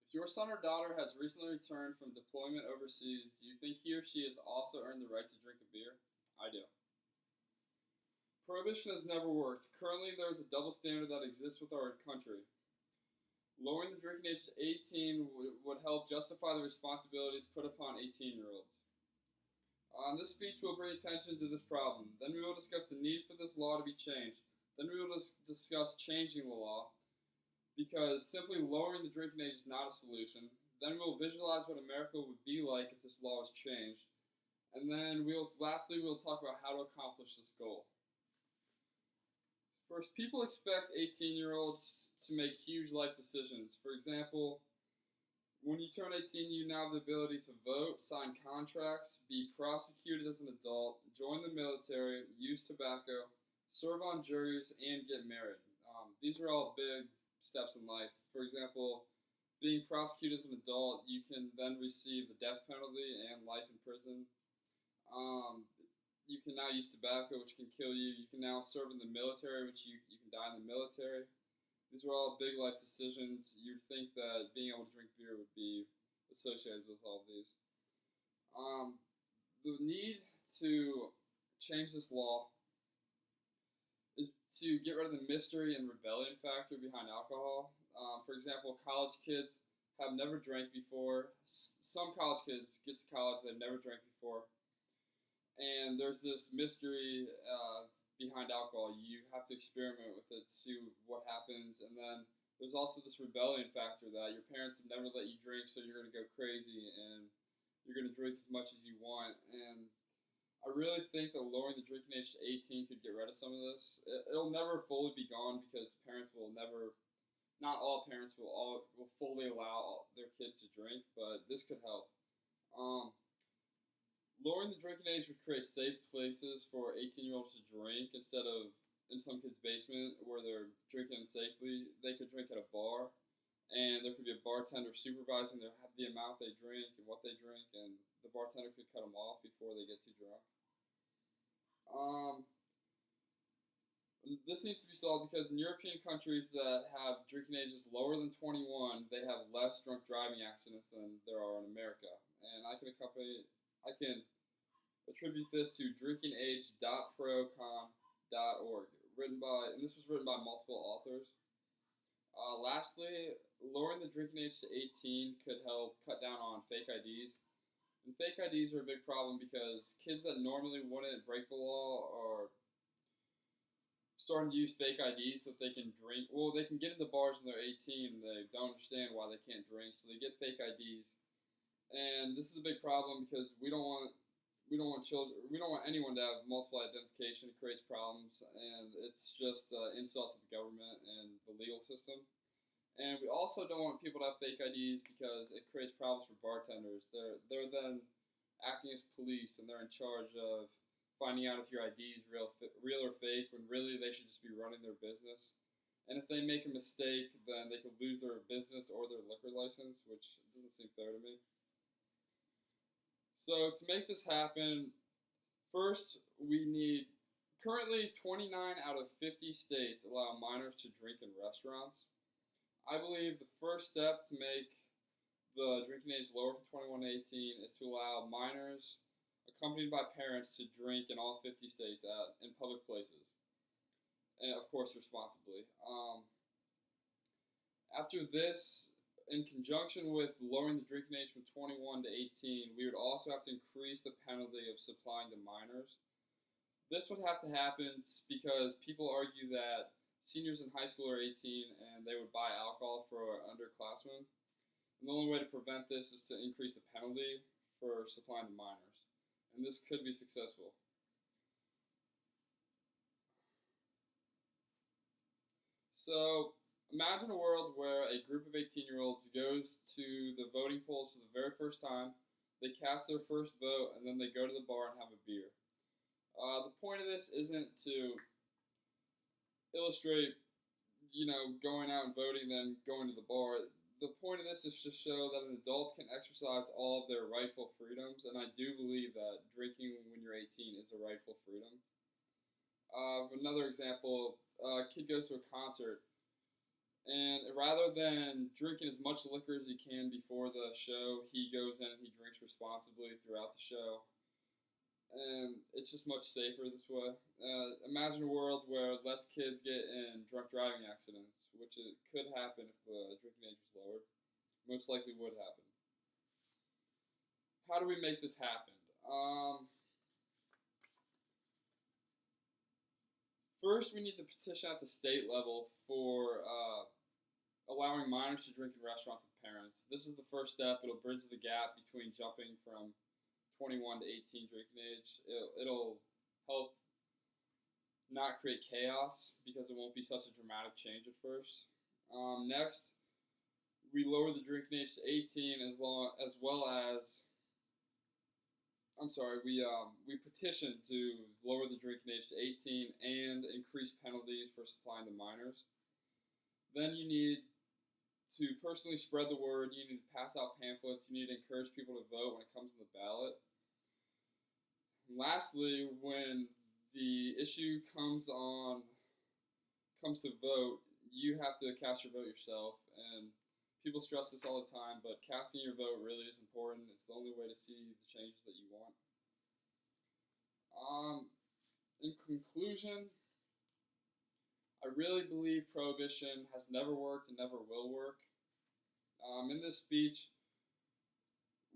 If your son or daughter has recently returned from deployment overseas, do you think he or she has also earned the right to drink a beer? I do. Prohibition has never worked. Currently, there is a double standard that exists with our country. Lowering the drinking age to 18 would help justify the responsibilities put upon 18-year-olds. On this speech, we'll bring attention to this problem. Then we will discuss the need for this law to be changed. Then we will discuss changing the law, because simply lowering the drinking age is not a solution. Then we'll visualize what America would be like if this law was changed. And then lastly, we'll talk about how to accomplish this goal. First, people expect 18-year-olds to make huge life decisions. For example, when you turn 18, you now have the ability to vote, sign contracts, be prosecuted as an adult, join the military, use tobacco, serve on juries, and get married. These are all big steps in life. For example, being prosecuted as an adult, you can then receive the death penalty and life in prison. You can now use tobacco, which can kill you. You can now serve in the military, which you can die in the military. These are all big life decisions. You'd think that being able to drink beer would be associated with all of these. The need to change this law is to get rid of the mystery and rebellion factor behind alcohol. For example, college kids have never drank before. Some college kids get to college, they've never drank before. And there's this mystery behind alcohol. You have to experiment with it to see what happens. And then there's also this rebellion factor that your parents have never let you drink, so you're going to go crazy and you're going to drink as much as you want. And I really think that lowering the drinking age to 18 could get rid of some of this. It'll never fully be gone because parents will never, not all parents will fully allow their kids to drink, but this could help. Lowering the drinking age would create safe places for 18-year-olds to drink instead of in some kids' basement where they're drinking safely. They could drink at a bar, and there could be a bartender supervising the amount they drink and what they drink, and the bartender could cut them off before they get too drunk. This needs to be solved because in European countries that have drinking ages lower than 21, they have less drunk driving accidents than there are in America. And I can attribute this to drinkingage.procon.org, and this was written by multiple authors. Lastly, lowering the drinking age to 18 could help cut down on fake IDs. And fake IDs are a big problem because kids that normally wouldn't break the law are starting to use fake IDs so that they can drink. Well, they can get into bars when they're 18 and they don't understand why they can't drink, so they get fake IDs. And this is a big problem because we don't want anyone to have multiple identification. It creates problems, and it's just an insult to the government and the legal system. And we also don't want people to have fake IDs because it creates problems for bartenders. They're then acting as police, and they're in charge of finding out if your ID is real or fake, when really they should just be running their business. And if they make a mistake, then they could lose their business or their liquor license, which doesn't seem fair to me. So to make this happen, first we need, currently 29 out of 50 states allow minors to drink in restaurants. I believe the first step to make the drinking age lower from 21 to 18 is to allow minors accompanied by parents to drink in all 50 states in public places, and of course responsibly. After this, in conjunction with lowering the drinking age from 21 to 18, we would also have to increase the penalty of supplying to minors. This would have to happen because people argue that seniors in high school are 18 and they would buy alcohol for underclassmen. And the only way to prevent this is to increase the penalty for supplying to minors. And this could be successful. So, imagine a world where a group of 18-year-olds goes to the voting polls for the very first time, they cast their first vote, and then they go to the bar and have a beer. The point of this isn't to illustrate, going out and voting, then going to the bar. The point of this is to show that an adult can exercise all of their rightful freedoms, and I do believe that drinking when you're 18 is a rightful freedom. Another example, a kid goes to a concert, And rather than drinking as much liquor as he can before the show, he goes in and he drinks responsibly throughout the show. And it's just much safer this way. Imagine a world where less kids get in drunk driving accidents, which it could happen if the drinking age was lowered. Most likely would happen. How do we make this happen? First, we need to petition at the state level for allowing minors to drink in restaurants with parents. This is the first step. It'll bridge the gap between jumping from 21 to 18 drinking age. It'll help not create chaos because it won't be such a dramatic change at first. Next, we lower the drinking age to 18 we petition to lower the drinking age to 18 and increase penalties for supplying to minors. Then you need to personally spread the word. You need to pass out pamphlets. You need to encourage people to vote when it comes to the ballot. And lastly, when the issue comes to vote, you have to cast your vote yourself. And people stress this all the time, but casting your vote really is important. It's the only way to see the changes that you want. In conclusion, I really believe prohibition has never worked and never will work. In this speech,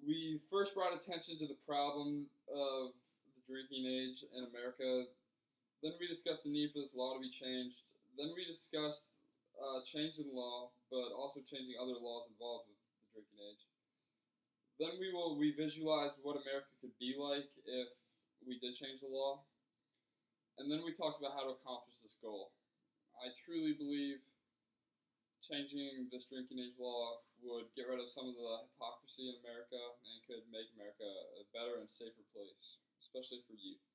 we first brought attention to the problem of the drinking age in America. Then we discussed the need for this law to be changed. Then we discussed changing the law, but also changing other laws involved with the drinking age. Then we visualized what America could be like if we did change the law. And then we talked about how to accomplish this goal. I truly believe changing this drinking age law would get rid of some of the hypocrisy in America and could make America a better and safer place, especially for youth.